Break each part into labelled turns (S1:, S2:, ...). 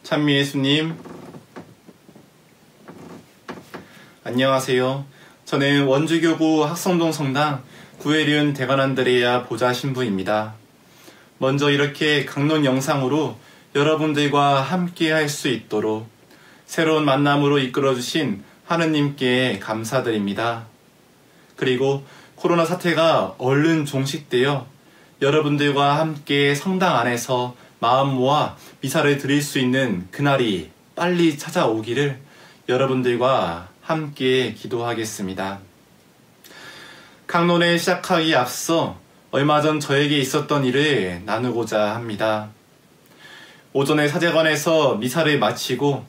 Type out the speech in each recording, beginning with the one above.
S1: 찬미 예수님, 안녕하세요. 저는 원주교구 학성동 성당 구혜륜 대관한드레아 보좌 신부입니다. 먼저 이렇게 강론 영상으로 여러분들과 함께 할 수 있도록 새로운 만남으로 이끌어주신 하느님께 감사드립니다. 그리고 코로나 사태가 얼른 종식되어 여러분들과 함께 성당 안에서 마음 모아 미사를 드릴 수 있는 그날이 빨리 찾아오기를 여러분들과 함께 기도하겠습니다. 강론을 시작하기에 앞서 얼마 전 저에게 있었던 일을 나누고자 합니다. 오전에 사제관에서 미사를 마치고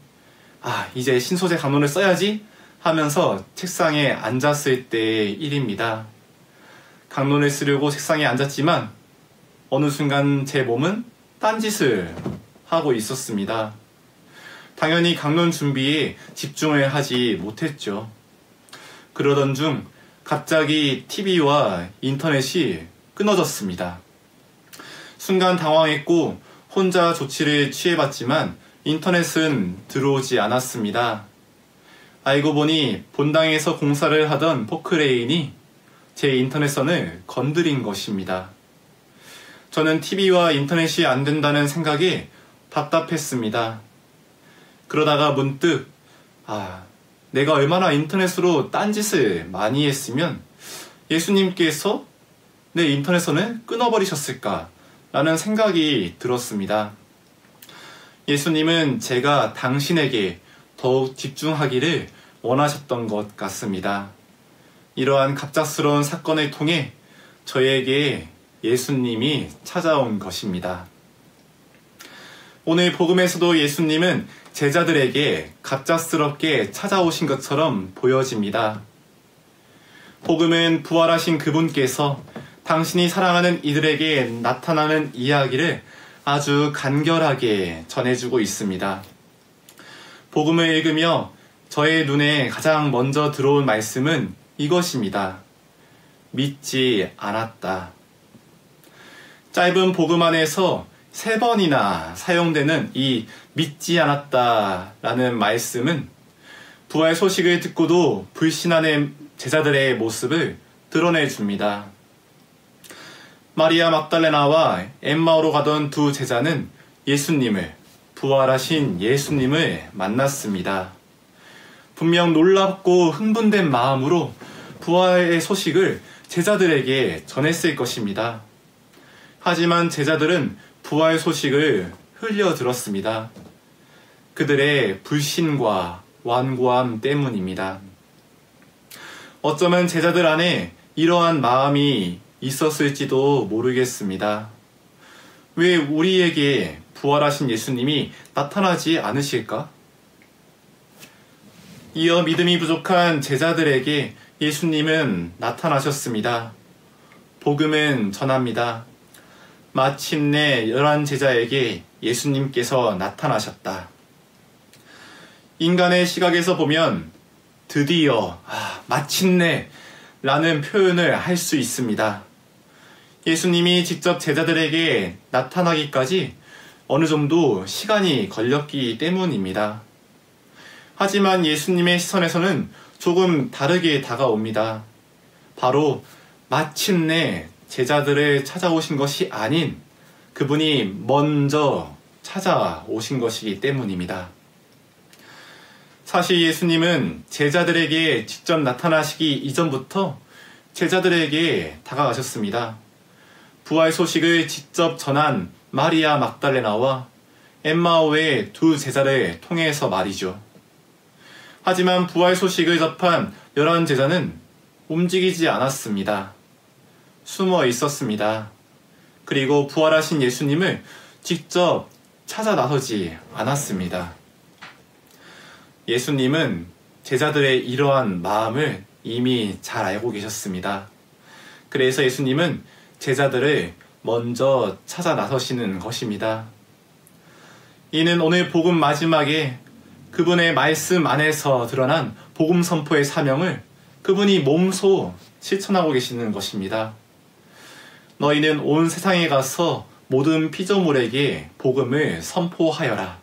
S1: 이제 신소재 강론을 써야지 하면서 책상에 앉았을 때의 일입니다. 강론을 쓰려고 책상에 앉았지만 어느 순간 제 몸은 딴짓을 하고 있었습니다. 당연히 강론 준비에 집중을 하지 못했죠. 그러던 중 갑자기 TV와 인터넷이 끊어졌습니다. 순간 당황했고 혼자 조치를 취해봤지만 인터넷은 들어오지 않았습니다. 알고 보니 본당에서 공사를 하던 포크레인이 제 인터넷선을 건드린 것입니다. 저는 TV와 인터넷이 안 된다는 생각에 답답했습니다. 그러다가 문득 내가 얼마나 인터넷으로 딴짓을 많이 했으면 예수님께서 내 인터넷선을 끊어버리셨을까 라는 생각이 들었습니다. 예수님은 제가 당신에게 더욱 집중하기를 원하셨던 것 같습니다. 이러한 갑작스러운 사건을 통해 저에게 예수님이 찾아온 것입니다. 오늘 복음에서도 예수님은 제자들에게 갑작스럽게 찾아오신 것처럼 보여집니다. 복음은 부활하신 그분께서 당신이 사랑하는 이들에게 나타나는 이야기를 아주 간결하게 전해주고 있습니다. 복음을 읽으며 저의 눈에 가장 먼저 들어온 말씀은 이것입니다. 믿지 않았다. 짧은 복음 안에서 3번이나 사용되는 이 믿지 않았다 라는 말씀은 부활 소식을 듣고도 불신하는 제자들의 모습을 드러내줍니다. 마리아 막달레나와 엠마오로 가던 두 제자는 부활하신 예수님을 만났습니다. 분명 놀랍고 흥분된 마음으로 부활의 소식을 제자들에게 전했을 것입니다. 하지만 제자들은 부활 소식을 흘려들었습니다. 그들의 불신과 완고함 때문입니다. 어쩌면 제자들 안에 이러한 마음이 있었을지도 모르겠습니다. 왜 우리에게 부활하신 예수님이 나타나지 않으실까? 이어 믿음이 부족한 제자들에게 예수님은 나타나셨습니다. 복음은 전합니다. 마침내 11제자에게 예수님께서 나타나셨다. 인간의 시각에서 보면 드디어, 마침내 라는 표현을 할 수 있습니다. 예수님이 직접 제자들에게 나타나기까지 어느 정도 시간이 걸렸기 때문입니다. 하지만 예수님의 시선에서는 조금 다르게 다가옵니다. 바로 마침내 제자들을 찾아오신 것이 아닌 그분이 먼저 찾아오신 것이기 때문입니다. 사실 예수님은 제자들에게 직접 나타나시기 이전부터 제자들에게 다가가셨습니다. 부활 소식을 직접 전한 마리아 막달레나와 엠마오의 두 제자를 통해서 말이죠. 하지만 부활 소식을 접한 11제자는 움직이지 않았습니다. 숨어 있었습니다. 그리고 부활하신 예수님을 직접 찾아 나서지 않았습니다. 예수님은 제자들의 이러한 마음을 이미 잘 알고 계셨습니다. 그래서 예수님은 제자들을 먼저 찾아 나서시는 것입니다. 이는 오늘 복음 마지막에 그분의 말씀 안에서 드러난 복음 선포의 사명을 그분이 몸소 실천하고 계시는 것입니다. 너희는 온 세상에 가서 모든 피조물에게 복음을 선포하여라.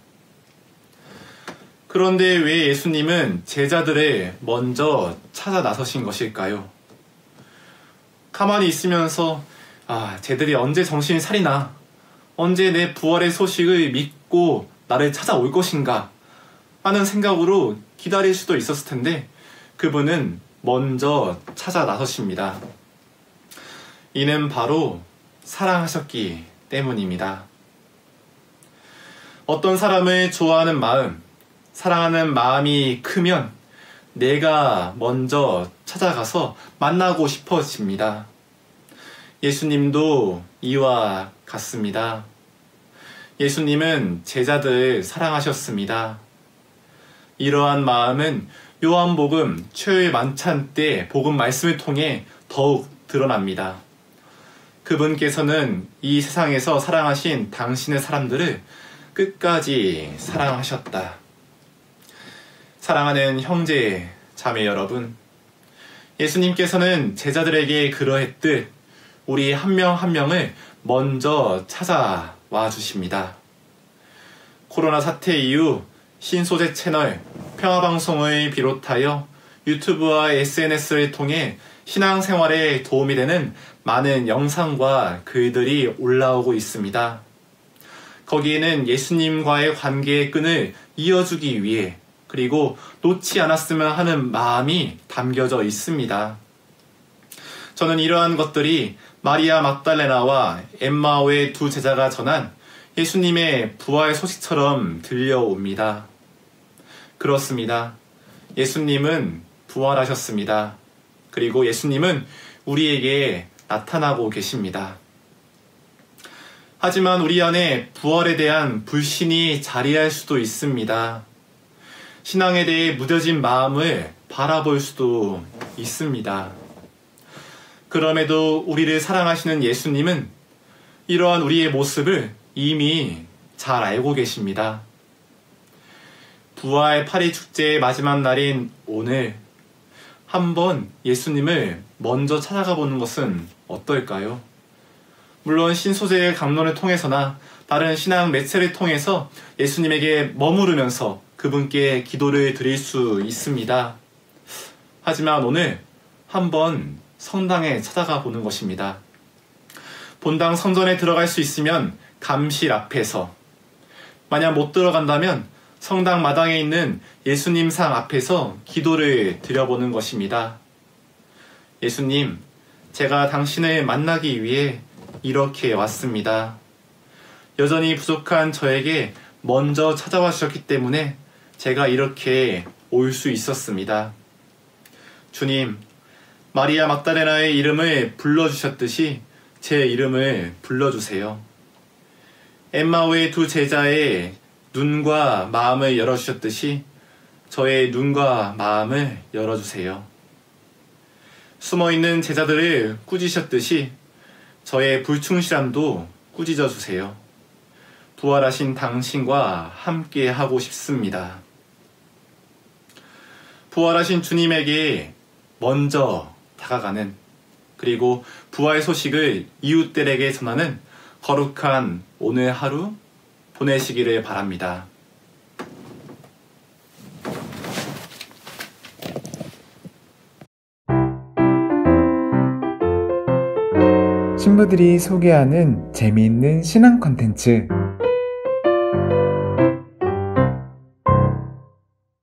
S1: 그런데 왜 예수님은 제자들을 먼저 찾아 나서신 것일까요? 가만히 있으면서 쟤들이 언제 정신이 차리나, 언제 내 부활의 소식을 믿고 나를 찾아올 것인가 하는 생각으로 기다릴 수도 있었을 텐데 그분은 먼저 찾아 나서십니다. 이는 바로 사랑하셨기 때문입니다. 어떤 사람을 좋아하는 마음, 사랑하는 마음이 크면 내가 먼저 찾아가서 만나고 싶어집니다. 예수님도 이와 같습니다. 예수님은 제자들을 사랑하셨습니다. 이러한 마음은 요한복음 최후의 만찬 때 복음 말씀을 통해 더욱 드러납니다. 그분께서는 이 세상에서 사랑하신 당신의 사람들을 끝까지 사랑하셨다. 사랑하는 형제, 자매 여러분, 예수님께서는 제자들에게 그러했듯 우리 한 명 한 명을 먼저 찾아와 주십니다. 코로나 사태 이후 신소재 채널, 평화방송을 비롯하여 유튜브와 SNS를 통해 신앙생활에 도움이 되는 많은 영상과 글들이 올라오고 있습니다. 거기에는 예수님과의 관계의 끈을 이어주기 위해 그리고 놓지 않았으면 하는 마음이 담겨져 있습니다. 저는 이러한 것들이 마리아 막달레나와 엠마오의 두 제자가 전한 예수님의 부활 소식처럼 들려옵니다. 그렇습니다. 예수님은 부활하셨습니다. 그리고 예수님은 우리에게 나타나고 계십니다. 하지만 우리 안에 부활에 대한 불신이 자리할 수도 있습니다. 신앙에 대해 무뎌진 마음을 바라볼 수도 있습니다. 그럼에도 우리를 사랑하시는 예수님은 이러한 우리의 모습을 이미 잘 알고 계십니다. 부활 8일 축제의 마지막 날인 오늘 한번 예수님을 먼저 찾아가 보는 것은 어떨까요? 물론 신소재의 강론을 통해서나 다른 신앙 매체를 통해서 예수님에게 머무르면서 그분께 기도를 드릴 수 있습니다. 하지만 오늘 한번 성당에 찾아가 보는 것입니다. 본당 성전에 들어갈 수 있으면 감실 앞에서, 만약 못 들어간다면 성당 마당에 있는 예수님 상 앞에서 기도를 드려보는 것입니다. 예수님, 제가 당신을 만나기 위해 이렇게 왔습니다. 여전히 부족한 저에게 먼저 찾아와 주셨기 때문에 제가 이렇게 올 수 있었습니다. 주님, 마리아 막달레나의 이름을 불러주셨듯이 제 이름을 불러주세요. 엠마오의 두 제자의 눈과 마음을 열어주셨듯이 저의 눈과 마음을 열어주세요. 숨어있는 제자들을 꾸짖으셨듯이 저의 불충실함도 꾸짖어 주세요. 부활하신 당신과 함께 하고 싶습니다. 부활하신 주님에게 먼저 다가가는, 그리고 부활 소식을 이웃들에게 전하는 거룩한 오늘 하루 보내시기를 바랍니다.
S2: 신부들이 소개하는 재미있는 신앙 콘텐츠